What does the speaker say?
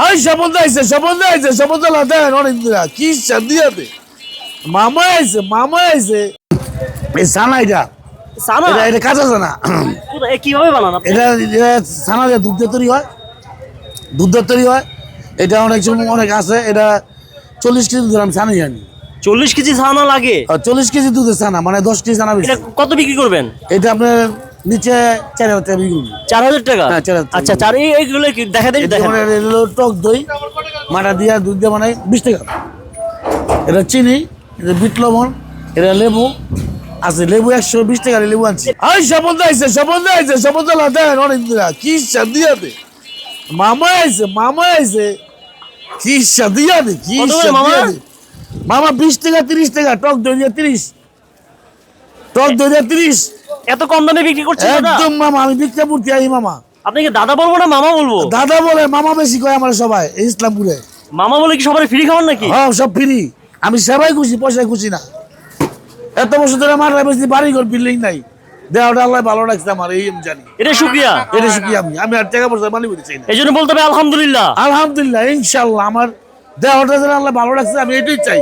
I সম্বন্ধ আইছে সম্বন্ধ দেন অনেক দিন কি শান্তিতে মামা আইছে এই সানা এটা সানা এটা কাঁচা সানা কিভাবে বানান আপনি? এটা সানা দিয়ে দুধ দিয়ে তৈরি হয় এটা অনেক সময় অনেক আছে এটা 40 কেজি দুধ আমি ছানাই আনি 40 কেজি ছানা লাগে? 40 কেজি দুধের ছানা মানে 10 কেজি ছানা এটা কত বিক্রি করবেন? এটা আপনার নিচে 4,000 টাকা বিক্রি করবেন। 4000 টাকা? হ্যাঁ, 4000 টাকা। আচ্ছা, এইগুলো কি দেখা দেন? দেখেন এটা হলো টক দই মাটা দিয়া দুধ দিয়ে বানাই 20 টাকা। এটা চিনি, এটা বিট লবণ, এটা লেবু আছে, লেবু 120 টাকা লেবু আনছি। আই সম্বন্ধ আইছে দেন অনেক দিন কি শান্তিতে মামা আইছে কি শান্তিতে কি কত করে মামা? শান্তিতে মামা 20 টাকা 30 টাকা টক দই দিয়ে 30 এত কম দামে বিক্রি করছেন দাদা? একদম মামা আমি বিক্রমপুরতে আই মামা। আপনি কি দাদা বলবো না মামা বলবো? দাদা বলে মামা বেশি কয় আমার সবাই এই ইসলামপুরে। মামা বলে কি সবাই ফ্রি খাওয়ান নাকি? হ্যাঁ সব ফ্রি, আমি সেবাই খুশি পয়সায় খুশি না। এত বছর ধরে আমার বেশি বাড়ি ঘর বিল্ডিং নাই, দেওয়াটা আল্লাহ ভালো রাখছে আমার এই আমি জানি। এটা শুকরিয়া, এটা শিখি আমি আর টাকা পয়সা মালিক হতে চাই না। এই জন্য বলতে হবে আলহামদুলিল্লাহ। আলহামদুলিল্লাহ ইনশাল্লাহ আমার দেওয়াটা যেন আল্লাহ ভালো রাখছে আমি এটাই চাই।